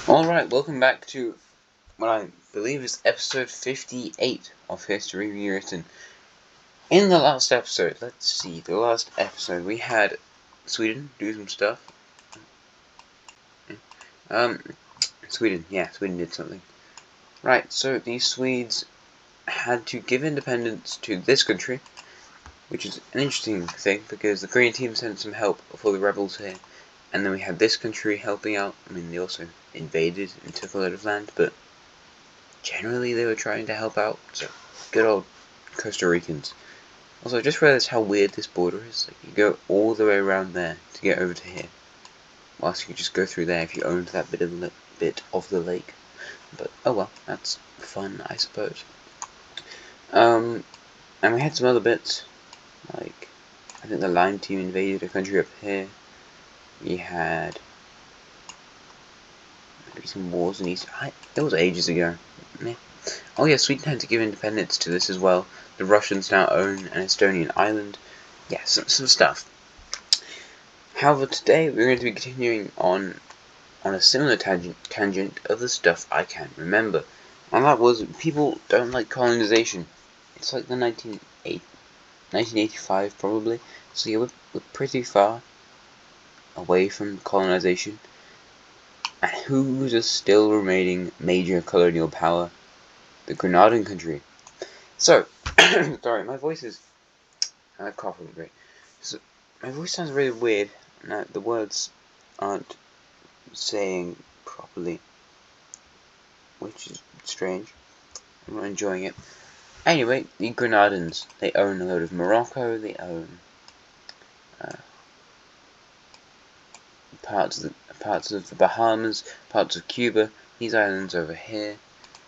Alright, welcome back to what I believe is episode 58 of History Rewritten. In the last episode, we had Sweden do some stuff. Sweden did something. Right, so the Swedes had to give independence to this country, which is an interesting thing because the Korean team sent some help for the rebels here. And then we had this country helping out. I mean, they also invaded and took a lot of land, but generally they were trying to help out. So, good old Costa Ricans. Also, I just realized how weird this border is. Like, you go all the way around there to get over to here, whilst you could just go through there if you owned that bit of the lake. But oh well, that's fun, I suppose. And we had some other bits, like I think the Lime team invaded a country up here. We had maybe some wars in East. It was ages ago. Oh yeah, Sweden had to give independence to this as well. The Russians now own an Estonian island. Yeah, some stuff. However, today we're going to be continuing on a similar tangent of the stuff I can remember. And that was, people don't like colonization. It's like the 1985 probably. So yeah, we're pretty far away from colonization. And who's a still remaining major colonial power? The Granadan country. So, sorry, my voice is coughing great. So, my voice sounds really weird, and the words aren't saying properly, which is strange. I'm not enjoying it. Anyway, the Grenadans, they own a load of Morocco, they own parts of the Bahamas, parts of Cuba, these islands over here.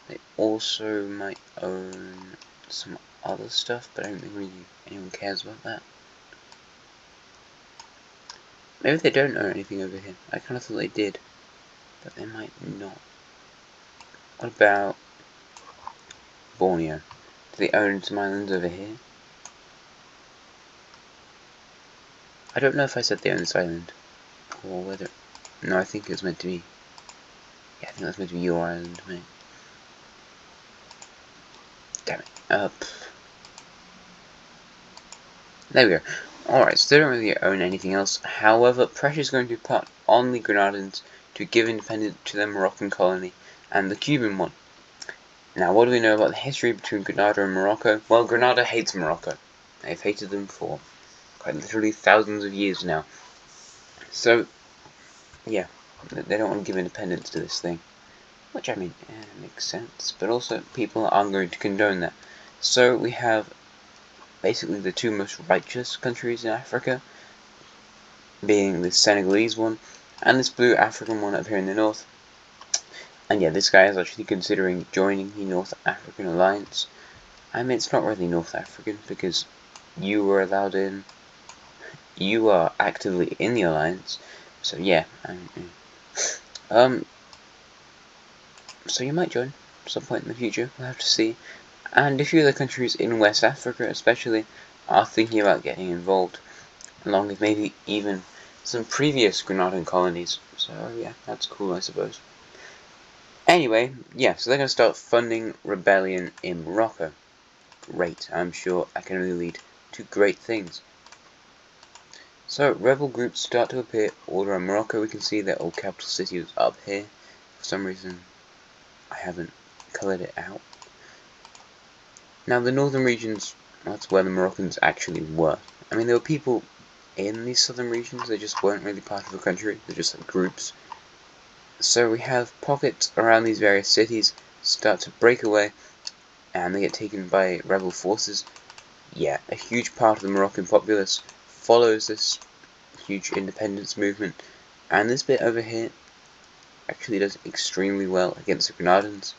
They also might own some other stuff, but I don't think really anyone cares about that. Maybe they don't own anything over here. I kind of thought they did, but they might not. What about Borneo? Do they own some islands over here? I don't know if I said they own this island, or whether... No, I think it was meant to be... Yeah, I think that's meant to be your island, mate. Damn it. There we go. Alright, so they don't really own anything else. However, pressure is going to be put on the Grenadans to give independence to their Moroccan colony and the Cuban one. Now, what do we know about the history between Grenada and Morocco? Well, Grenada hates Morocco. They've hated them for quite literally thousands of years now. So, yeah, they don't want to give independence to this thing. Which, I mean, makes sense. But also, people aren't going to condone that. So, we have basically the two most righteous countries in Africa, being the Senegalese one and this blue African one up here in the north. And yeah, this guy is actually considering joining the North African Alliance. I mean, it's not really North African because you were allowed in. You are actively in the alliance, so yeah. So you might join at some point in the future. We'll have to see. And a few other countries in West Africa, especially, are thinking about getting involved, along with maybe even some previous Granadan colonies. So yeah, that's cool, I suppose. Anyway, yeah, so they're going to start funding rebellion in Morocco. Great, I'm sure that can only lead to great things. So, rebel groups start to appear all around Morocco. We can see their old capital city was up here. For some reason, I haven't coloured it out. Now, the northern regions, that's where the Moroccans actually were. I mean, there were people in these southern regions, they just weren't really part of the country. They're just like groups. So we have pockets around these various cities start to break away, and they get taken by rebel forces. Yeah, a huge part of the Moroccan populace follows this huge independence movement, and this bit over here actually does extremely well against the Grenadans.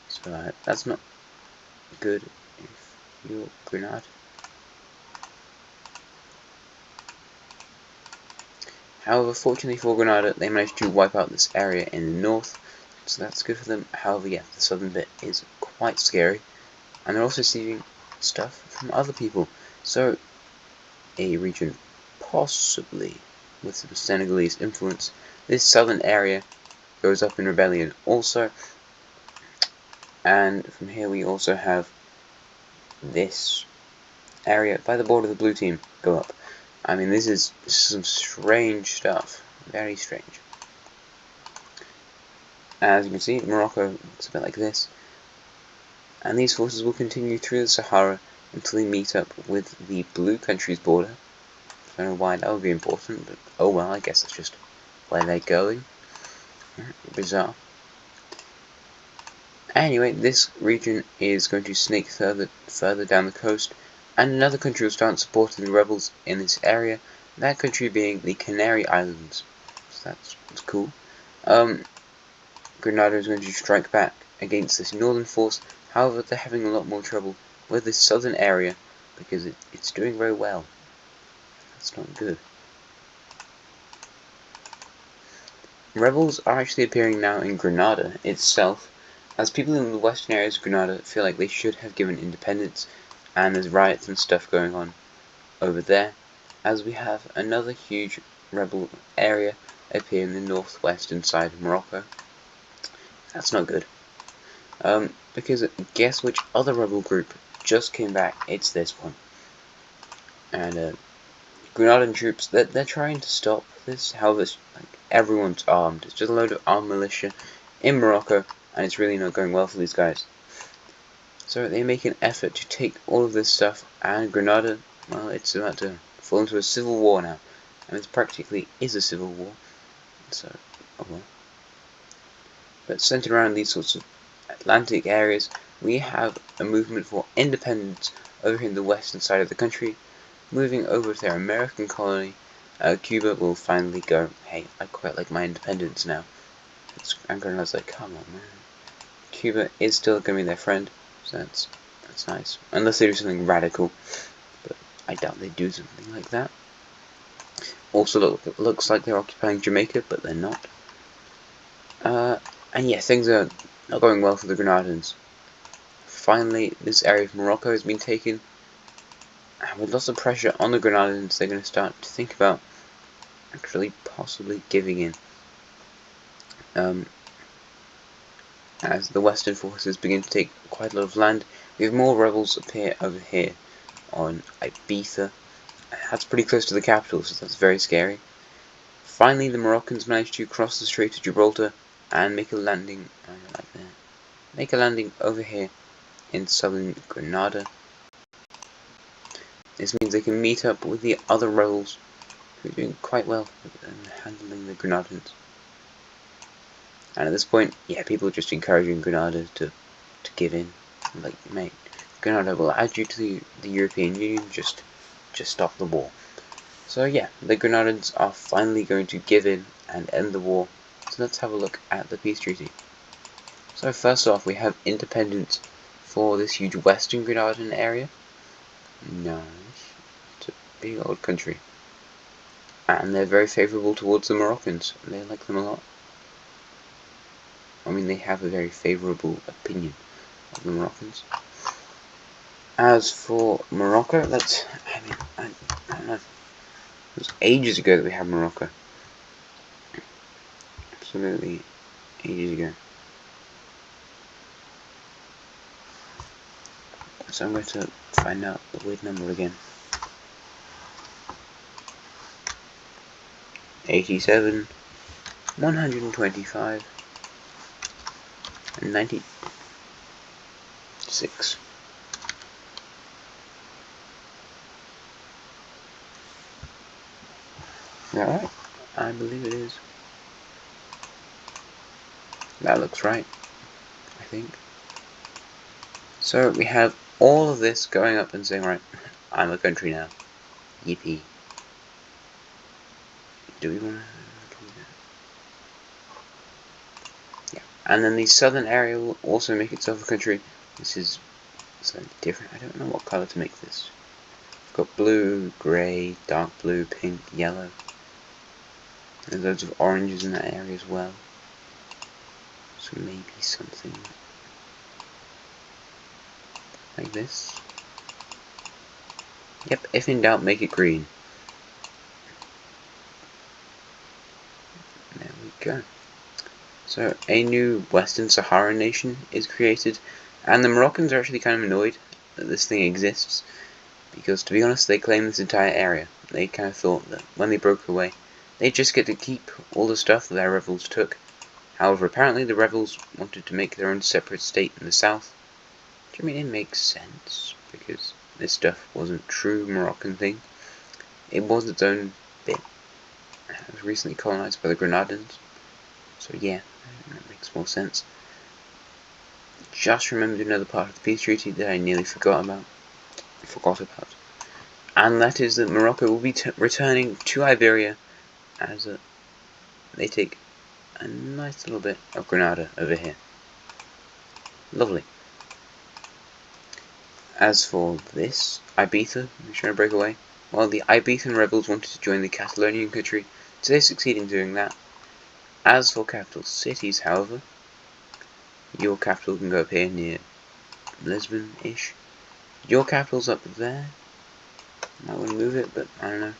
So that's not good if you're Grenada. However, fortunately for Grenada, they managed to wipe out this area in the north, so that's good for them. However, yeah, the southern bit is quite scary, and they're also receiving stuff from other people. So, a region possibly with some Senegalese influence this southern area goes up in rebellion also, and from here we also have this area by the border of the blue team go up. I mean, this is some strange stuff, very strange. As you can see, Morocco looks a bit like this, and these forces will continue through the Sahara until they meet up with the blue country's border. I don't know why that would be important, but oh well, I guess that's just where they're going. Bizarre. Anyway, this region is going to snake further down the coast, and another country will start supporting the rebels in this area, that country being the Canary Islands. So that's cool. Grenada is going to strike back against this northern force, however they're having a lot more trouble with this southern area because it's doing very well. That's not good. Rebels are actually appearing now in Grenada itself, as people in the western areas of Grenada feel like they should have given independence, and there's riots and stuff going on over there, as we have another huge rebel area appear in the northwestern side of Morocco. That's not good. Because guess which other rebel group just came back? It's this one. And Grenadan troops, they're trying to stop this. However, like, everyone's armed. It's just a load of armed militia in Morocco, and it's really not going well for these guys. So they make an effort to take all of this stuff, and Grenada, well, it's about to fall into a civil war now. And it practically is a civil war. So, oh well. But centered around these sorts of Atlantic areas, we have a movement for independence over in the western side of the country. Moving over to their American colony, Cuba will finally go, hey, I quite like my independence now. And Grenada's like, come on, man. Cuba is still going to be their friend, so that's nice. Unless they do something radical, but I doubt they do something like that. Also, looks like they're occupying Jamaica, but they're not. And yeah, things are not going well for the Grenadans. Finally, this area of Morocco has been taken, and with lots of pressure on the Grenadans, they're going to start to think about actually possibly giving in. As the western forces begin to take quite a lot of land, we have more rebels appear over here on Ibiza. That's pretty close to the capital, so that's very scary. Finally, the Moroccans managed to cross the Strait of Gibraltar and make a landing, like that. Make a landing over here in southern Grenada. This means they can meet up with the other rebels who are doing quite well in handling the Grenadans. And at this point, yeah, people are just encouraging Grenada to give in. Like, mate, Grenada will add you to the European Union, just stop the war. So yeah, the Grenadans are finally going to give in and end the war. So let's have a look at the peace treaty. So first off, we have independence for this huge western Grenadan area. Nice. It's a big old country. And they're very favourable towards the Moroccans. They like them a lot. I mean, they have a very favourable opinion of the Moroccans. As for Morocco, I don't know. It was ages ago that we had Morocco. Absolutely ages ago. So I'm going to find out the weird number again. 87, 125, and 96. Is that right? I believe it is. That looks right, I think. So we have all of this going up and saying, right, I'm a country now. Yippee. Do we want to do that? Yeah. And then the southern area will also make itself a country. This is slightly different. I don't know what colour to make this. We've got blue, grey, dark blue, pink, yellow. There's loads of oranges in that area as well. So maybe something like this. Yep, if in doubt, make it green. There go. So a new Western Saharan nation is created, and the Moroccans are actually kind of annoyed that this thing exists, because to be honest, they claim this entire area. They kind of thought that when they broke away, they'd just get to keep all the stuff that their rebels took. However, apparently the rebels wanted to make their own separate state in the south. Which, I mean, it makes sense, because this stuff wasn't true Moroccan thing. It was its own bit. It was recently colonized by the Grenadines. So yeah, that makes more sense. Just remembered another part of the peace treaty that I nearly forgot about. And that is that Morocco will be returning to Iberia as they take a nice little bit of Grenada over here. Lovely. As for this, Ibiza, who's trying to break away, well, the Ibizan rebels wanted to join the Catalonian country, so they succeed in doing that. As for capital cities, however, your capital can go up here near Lisbon-ish. Your capital's up there. I wouldn't move it, but I don't know.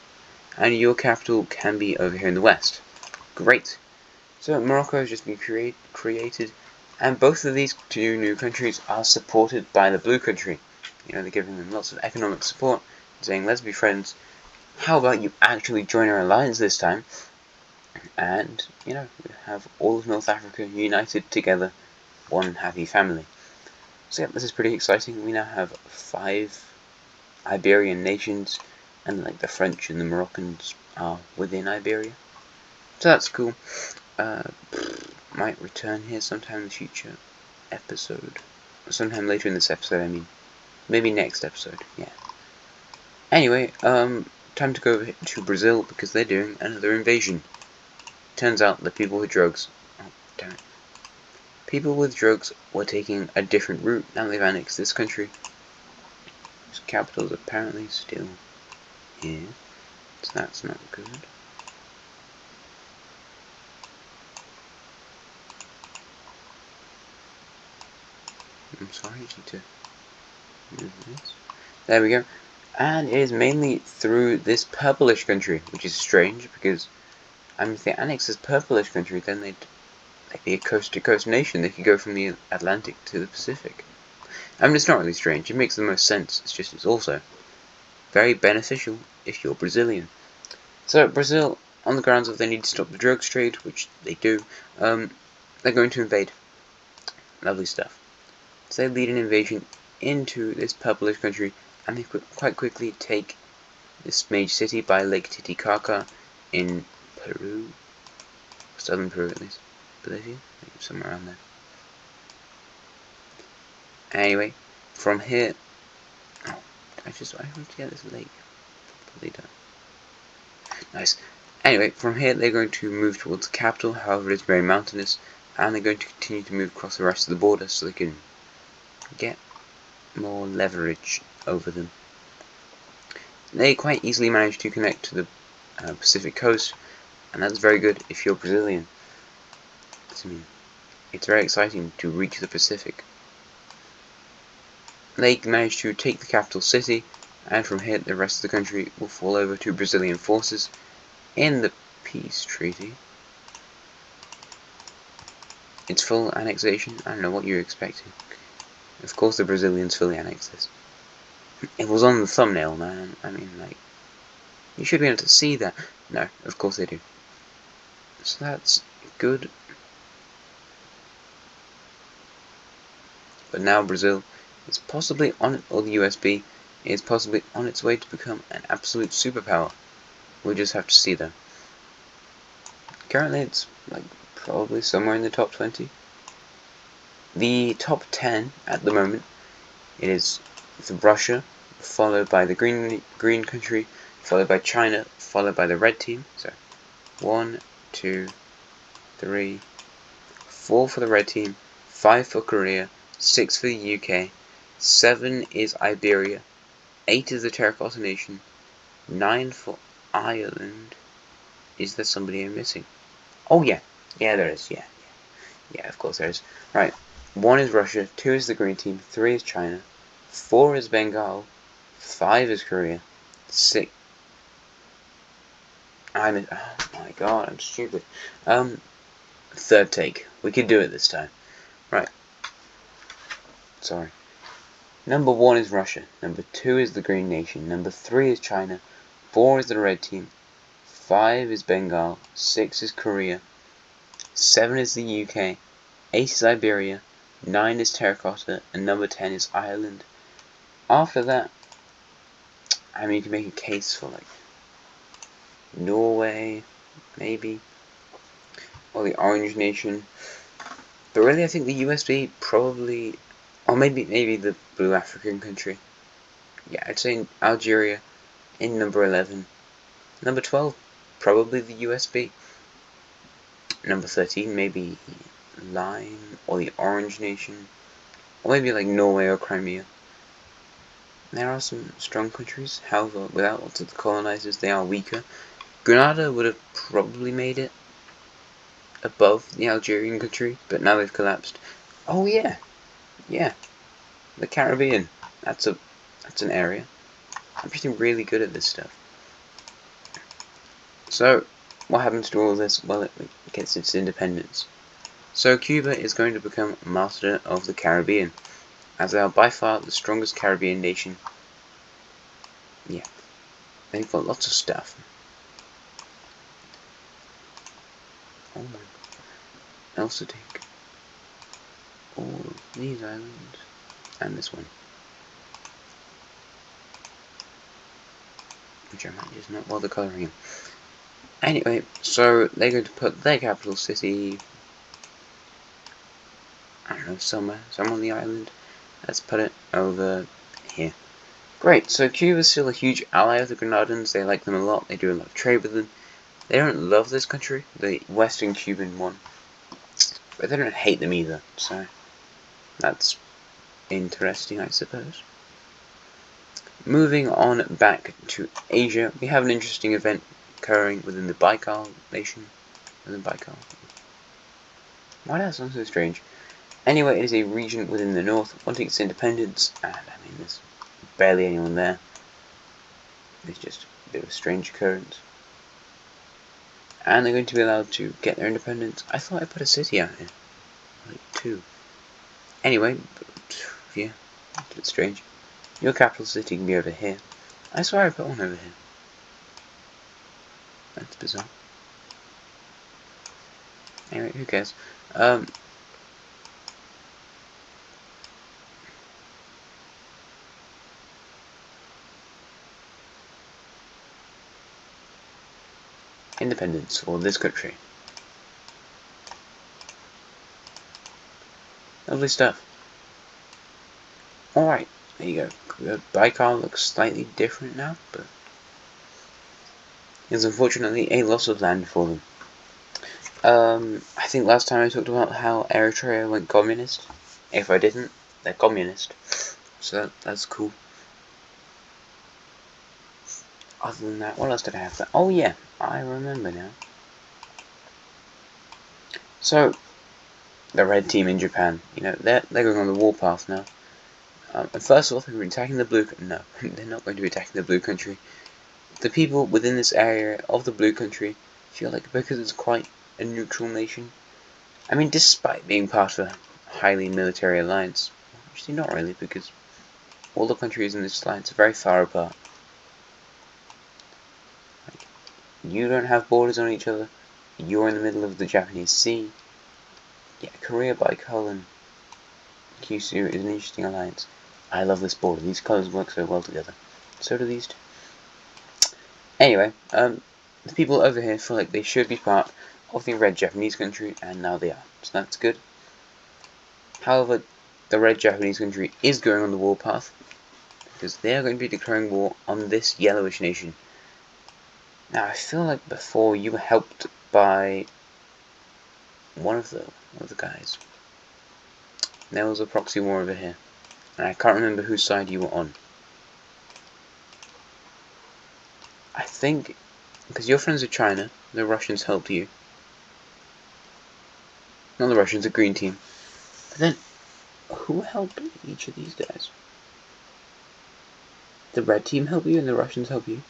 And your capital can be over here in the west. Great. So Morocco has just been created, and both of these two new countries are supported by the blue country. You know, they're giving them lots of economic support, saying, let's be friends. How about you actually join our alliance this time? And, you know, we have all of North Africa united together, one happy family. So yeah, this is pretty exciting. We now have 5 Iberian nations, and like the French and the Moroccans are within Iberia. So that's cool. Might return here sometime in the future episode. Sometime later in this episode, I mean. Maybe next episode, yeah. Anyway, time to go over to Brazil because they're doing another invasion. Turns out the people with drugs... Oh, damn it. People with drugs were taking a different route. Now they've annexed this country. Whose capital's apparently still here. So that's not good. I'm sorry, I need to move this. There we go. And it is mainly through this purplish country, which is strange because, I mean, if they annex this purplish country, then they'd be a coast-to-coast nation. They could go from the Atlantic to the Pacific. I mean, it's not really strange. It makes the most sense. It's just it's also very beneficial if you're Brazilian. So Brazil, on the grounds of they need to stop the drugs trade, which they do, they're going to invade. Lovely stuff. So they lead an invasion into this purplish country, and they quite quickly take this major city by Lake Titicaca in Peru, southern Peru at least, Bolivia, maybe somewhere around there. Anyway, from here, I want to get this lake. Probably done. Nice. Anyway, from here they're going to move towards the capital, however it's very mountainous, and they're going to continue to move across the rest of the border so they can get more leverage over them. They quite easily manage to connect to the Pacific coast, and that's very good if you're Brazilian. I mean, it's very exciting to reach the Pacific. They manage to take the capital city, and from here the rest of the country will fall over to Brazilian forces in the peace treaty. It's full annexation. I don't know what you're expecting. Of course the Brazilians fully annexed this. It was on the thumbnail, man. I mean, like, you should be able to see that. No, of course they do. So that's good. But now Brazil is possibly on it, or the USB is possibly on its way to become an absolute superpower. We'll just have to see though. Currently it's like probably somewhere in the top 20. The top 10 at the moment, it is Russia, followed by the green country, followed by China, followed by the red team. So 1, 2, 3, 4 for the red team, 5 for Korea, 6 for the UK, 7 is Iberia, 8 is the Terracotta Nation, 9 for Ireland. Is there somebody I'm missing? Oh yeah, there is, yeah, of course there is. Right, 1 is Russia, 2 is the green team, 3 is China, 4 is Bengal, 5 is Korea, 6... oh my god, I'm stupid. third take. We can do it this time. Right. Sorry. Number 1 is Russia. Number 2 is the Green Nation. Number 3 is China. 4 is the Red Team. 5 is Bengal. 6 is Korea. 7 is the UK. 8 is Iberia. 9 is Terracotta. And number 10 is Ireland. After that, I mean, you can make a case for, like, Norway, maybe, or the Orange Nation. But really, I think the USB probably, or maybe the Blue African country. Yeah, I'd say Algeria in number 11. Number 12, probably the USB. Number 13, maybe Lime or the Orange Nation, or maybe like Norway or Crimea. There are some strong countries, however, without lots of the colonizers, they are weaker. Grenada would have probably made it above the Algerian country, but now they've collapsed. Oh yeah, the Caribbean. That's an area. I'm getting really good at this stuff. So, what happens to all of this? Well, it gets its independence. So Cuba is going to become master of the Caribbean, as they are by far the strongest Caribbean nation. Yeah, they've got lots of stuff. Oh my god. I also take all of these islands, and this one. Which I might just not bother colouring in. Anyway, so they're going to put their capital city, I don't know, somewhere on the island. Let's put it over here. Great, so Cuba's still a huge ally of the Grenadans. They like them a lot, they do a lot of trade with them. They don't love this country, the Western Cuban one, but they don't hate them either, so that's interesting, I suppose. Moving on back to Asia, we have an interesting event occurring within the Baikal nation. Within Baikal. Why does that sound so strange? Anyway, it is a region within the north wanting its independence, and I mean, there's barely anyone there. It's just a bit of a strange occurrence. And they're going to be allowed to get their independence. I thought I put a city out here. Like 2. Anyway, yeah, it's a bit strange. Your capital city can be over here. I swear I put one over here. That's bizarre. Anyway, who cares? Independence for this country. Lovely stuff. Alright, there you go. Baikal looks slightly different now, but it's unfortunately a loss of land for them. I think last time I talked about how Eritrea went communist. If I didn't, they're communist. So that's cool. Other than that, what else did I have there? Oh yeah, I remember now. So, the red team in Japan, you know, they're going on the warpath now. And first of all, they're attacking the blue. No, they're not going to be attacking the blue country. The people within this area of the blue country feel like because it's quite a neutral nation. I mean, despite being part of a highly military alliance, actually not really, because all the countries in this alliance are very far apart. Like, you don't have borders on each other. You're in the middle of the Japanese Sea. Yeah, Korea, Baikal, and Kyushu is an interesting alliance. I love this border. These colours work so well together. So do these two. Anyway, the people over here feel like they should be part of the red Japanese country, and now they are. So that's good. However, the red Japanese country is going on the warpath, because they are going to be declaring war on this yellowish nation. Now, I feel like before you were helped by one of the guys. There was a proxy war over here, and I can't remember whose side you were on. I think, because you're friends with China, the Russians helped you. Not the Russians, the Green Team. But then, who helped each of these guys? The Red Team help you and the Russians help you?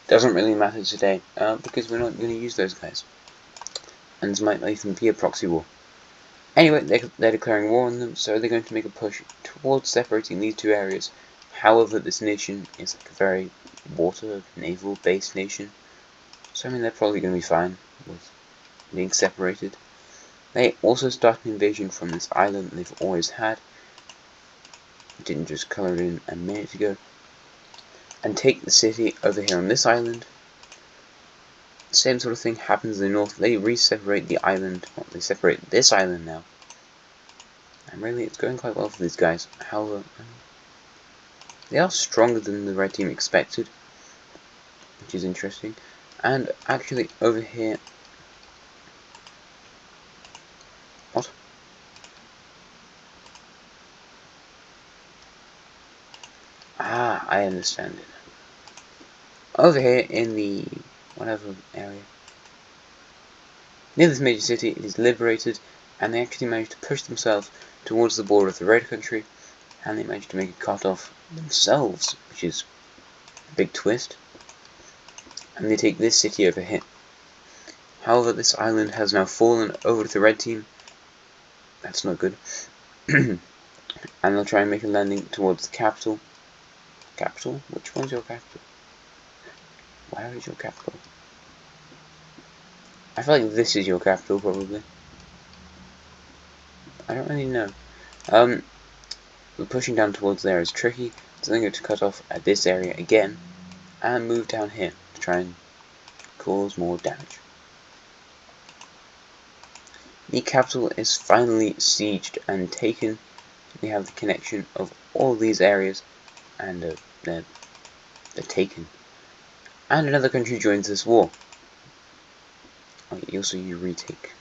Doesn't really matter today, because we're not going to use those guys. and this might even be a proxy war. Anyway, they're declaring war on them, so they're going to make a push towards separating these two areas. However, this nation is like a very water, naval-based nation, so I mean they're probably going to be fine with being separated. They also start an invasion from this island they've always had. Didn't just colour it in a minute ago. And take the city over here on this island. Same sort of thing happens in the north. They re-separate the island. Well, they separate this island now. And really, it's going quite well for these guys. However, they are stronger than the red team expected, which is interesting. And actually, over here... What? Ah, I understand it. Over here in the... whatever area. Near this major city, it is liberated, and they actually managed to push themselves towards the border of the red country, and they managed to make a cut-off themselves, which is a big twist. And they take this city over here. However, this island has now fallen over to the red team. That's not good. And they'll try and make a landing towards the capital. Capital? Which one's your capital? Where is your capital? I feel like this is your capital, probably. I don't really know. Pushing down towards there is tricky, so they're going to cut off at this area again, and move down here to try and cause more damage. The capital is finally sieged and taken. We have the connection of all these areas, and they're taken. And another country joins this war. Oh, also you retake.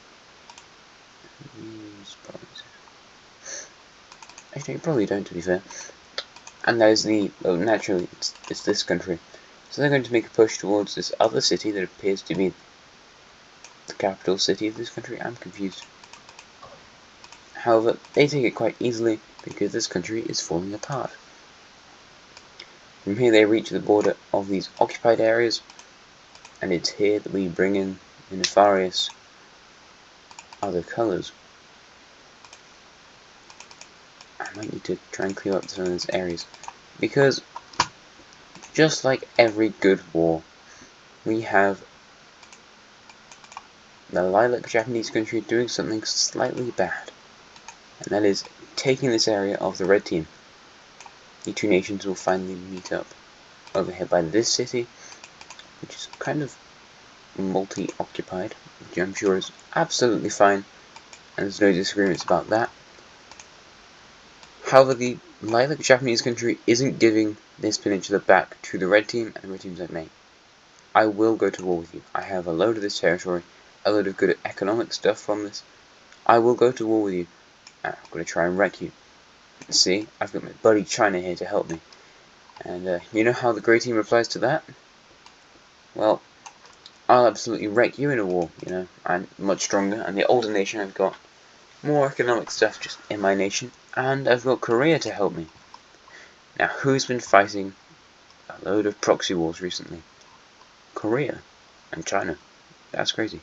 Actually, you probably don't, to be fair. And there's the... well, naturally, it's this country. So they're going to make a push towards this other city that appears to be the capital city of this country. I'm confused. However, they take it quite easily because this country is falling apart. From here they reach the border of these occupied areas, and it's here that we bring in the nefarious other colours. I might need to try and clear up some of those areas, because just like every good war, we have the lilac Japanese country doing something slightly bad, and that is taking this area of the red team. The two nations will finally meet up over here by this city, which is kind of multi-occupied, which I'm sure is absolutely fine, and there's no disagreements about that. However, the lilac Japanese country isn't giving this peninsula back to the red team, and the red team's like, mate, I will go to war with you. I have a load of this territory, a load of good economic stuff from this. I will go to war with you, and I'm going to try and wreck you. See, I've got my buddy China here to help me. And you know how the grey team replies to that? Well, I'll absolutely wreck you in a war, you know. I'm much stronger, and the older nation, I've got more economic stuff just in my nation, and I've got Korea to help me. Now, who's been fighting a load of proxy wars recently? Korea and China. That's crazy.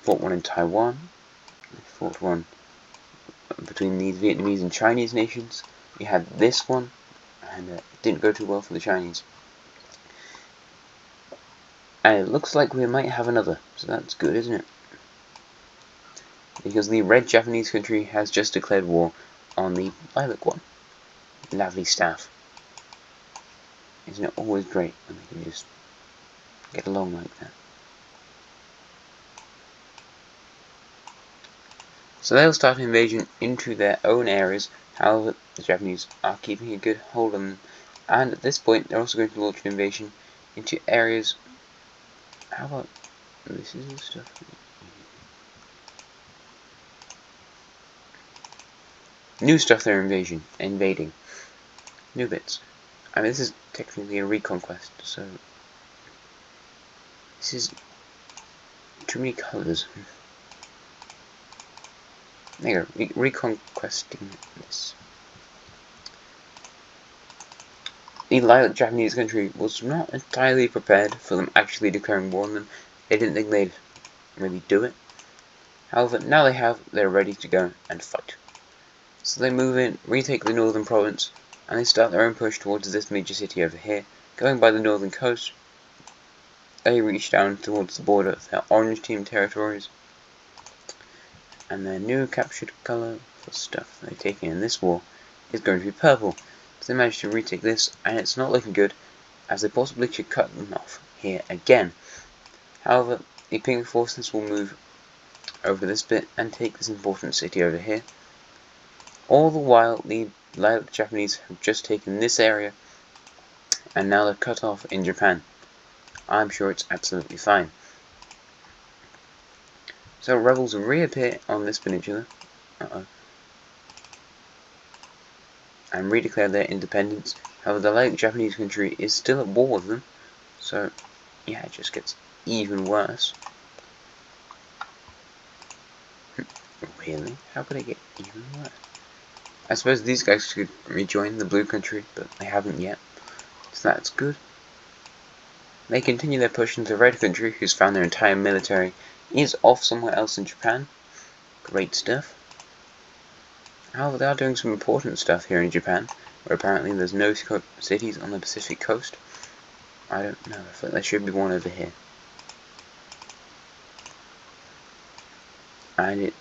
Fought one in Taiwan, fought one between these Vietnamese and Chinese nations. We had this one, and it didn't go too well for the Chinese. And it looks like we might have another, so that's good, isn't it? Because the red Japanese country has just declared war on the lilac one. Lovely stuff. Isn't it always great when they can just get along like that? So they'll start an invasion into their own areas. However, the Japanese are keeping a good hold on them, and at this point they're also going to launch an invasion into areas. How about this is the stuff? New stuff they're invading. New bits. I mean, this is technically a reconquest, so this is too many colours. There you go, reconquesting this. The lilac Japanese country was not entirely prepared for them actually declaring war on them. They didn't think they'd really do it. However, now they're ready to go and fight. So they move in, retake the northern province, and they start their own push towards this major city over here. Going by the northern coast, they reach down towards the border of their orange team territories, and their new captured colour for stuff they're taking in this war is going to be purple. So they managed to retake this, and it's not looking good, as they possibly should cut them off here again. However, the pink forces will move over this bit and take this important city over here. All the while, the lilac Japanese have just taken this area, and now they're cut off in Japan. I'm sure it's absolutely fine. So rebels reappear on this peninsula, and redeclare their independence. However, the lilac Japanese country is still at war with them, so yeah, it just gets even worse. Really? How could it get even worse? I suppose these guys could rejoin the blue country, but they haven't yet, so that's good. They continue their push into the red country, who's found their entire military is off somewhere else in Japan. Great stuff. However, they are doing some important stuff here in Japan, where apparently there's no cities on the Pacific coast. I don't know, I feel like there should be one over here. And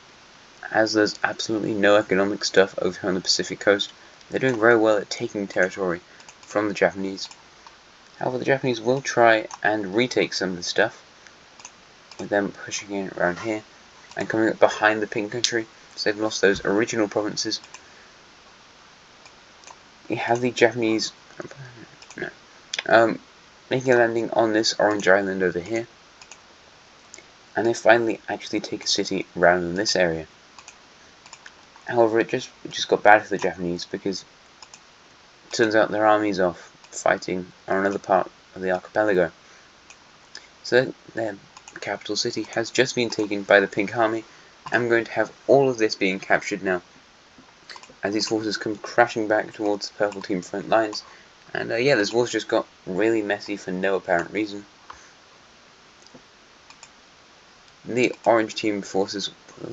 as there's absolutely no economic stuff over here on the Pacific coast, they're doing very well at taking territory from the Japanese. However, the Japanese will try and retake some of the stuff, with them pushing in around here and coming up behind the pink country, so they've lost those original provinces. You have the Japanese making a landing on this orange island over here, and they finally actually take a city around in this area. However, it just got bad for the Japanese, because it turns out their army's off fighting on another part of the archipelago. So their capital city has just been taken by the Pink Army. I'm going to have all of this being captured now, as these forces come crashing back towards the purple team front lines. And yeah, this war's just got really messy for no apparent reason. The orange team forces will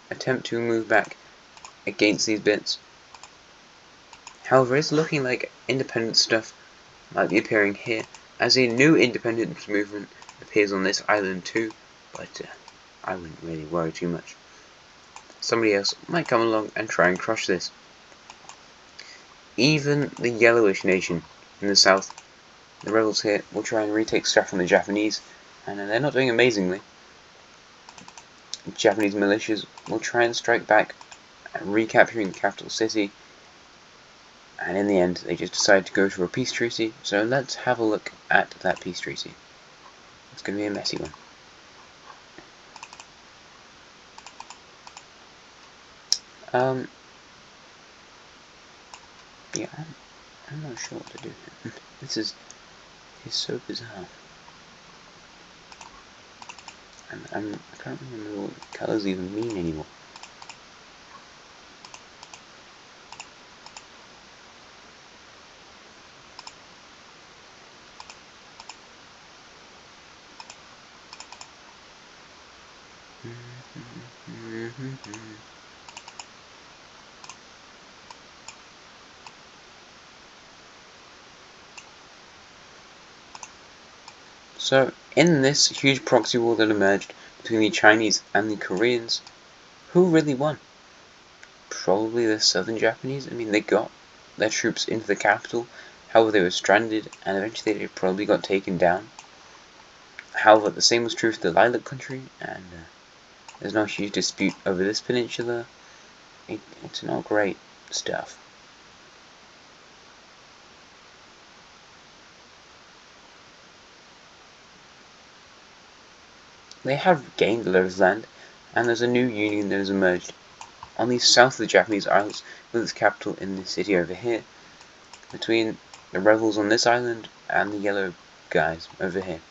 attempt to move back against these bits. However, it's looking like independent stuff might be appearing here, as a new independence movement appears on this island too, but I wouldn't really worry too much. Somebody else might come along and try and crush this. Even the yellowish nation in the south, the rebels here, will try and retake stuff from the Japanese, and they're not doing amazingly. Japanese militias will try and strike back, recapturing the capital city, and in the end they just decide to go to a peace treaty. So let's have a look at that peace treaty. It's going to be a messy one. Yeah, I'm not sure what to do. This is so bizarre. I can't remember what colours even mean anymore. So, in this huge proxy war that emerged between the Chinese and the Koreans, who really won? Probably the southern Japanese. I mean, they got their troops into the capital, however they were stranded, and eventually they probably got taken down. However, the same was true for the lilac country, and there's no huge dispute over this peninsula. It's not great stuff. They have gained a lot of land, and there's a new union that has emerged on the south of the Japanese Isles, with its capital in this city over here, between the rebels on this island and the yellow guys over here.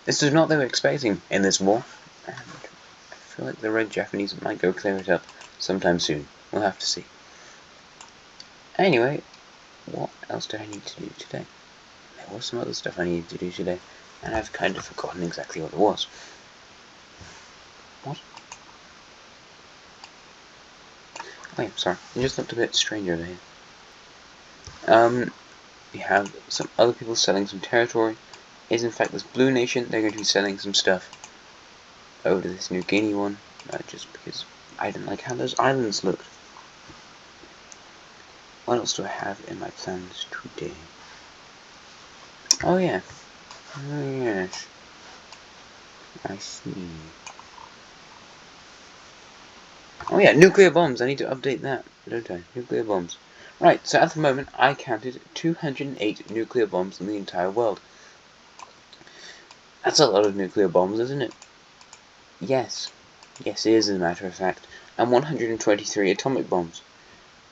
This is not what they were expecting in this war, and I feel like the red Japanese might go clear it up sometime soon. We'll have to see. Anyway, what else do I need to do today? There was some other stuff I needed to do today, and I've kind of forgotten exactly what it was. Wait, sorry, it just looked a bit strange over here. We have some other people selling some territory. Is in fact this blue nation, they're going to be selling some stuff over to this New Guinea one, just because I didn't like how those islands looked. What else do I have in my plans today? Oh yeah. Oh yes. I see. Oh yeah, nuclear bombs. I need to update that, don't I? Nuclear bombs. Right, so at the moment I counted 208 nuclear bombs in the entire world. That's a lot of nuclear bombs, isn't it? Yes. Yes, it is, as a matter of fact. And 123 atomic bombs.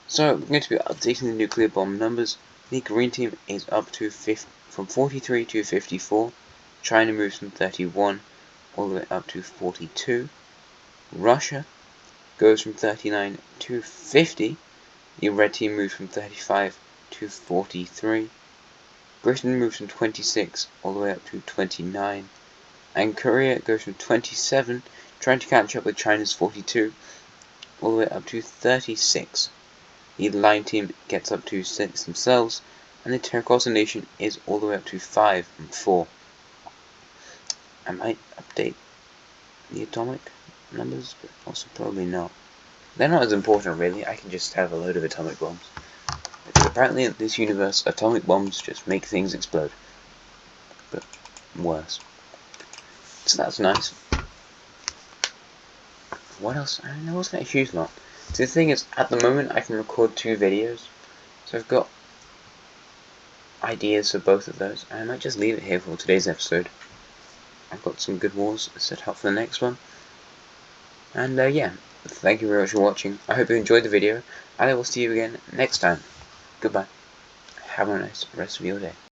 So, we're going to be updating the nuclear bomb numbers. The green team is up to from 43 to 54. China moves from 31 all the way up to 42. Russia goes from 39 to 50. The red team moves from 35 to 43. Britain moves from 26 all the way up to 29. And Korea goes from 27, trying to catch up with China's 42, all the way up to 36. The line team gets up to 6 themselves, and the terracotta nation is all the way up to 5 and 4. I might update the atomic numbers, but also probably not. They're not as important, really. I can just have a load of atomic bombs. Because apparently in this universe, atomic bombs just make things explode. But worse. So that's nice. What else? I don't know, wasn't a huge lot. So the thing is, at the moment I can record 2 videos. So I've got ideas for both of those. I might just leave it here for today's episode. I've got some good wars set up for the next one. And yeah, thank you very much for watching. I hope you enjoyed the video, and I will see you again next time. Goodbye. Have a nice rest of your day.